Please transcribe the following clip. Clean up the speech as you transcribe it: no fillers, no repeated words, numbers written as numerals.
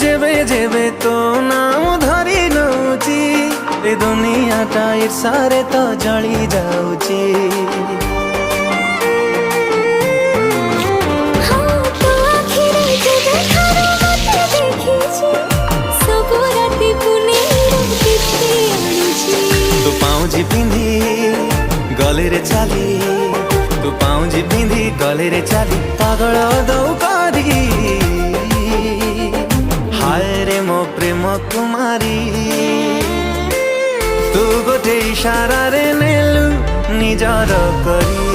जेबे जेबे तो नाम धरी नौची ए दुनियाटा ईर्षारे तो जली जाऊची। तू पाउजी पिंधी गले रे चाली, तू पाउजी पिंधी गले रे चाली पागल दौ करी। हाय रे मो प्रेम कुमारी, तू गोटे इशारा रे नेलु निजर करी।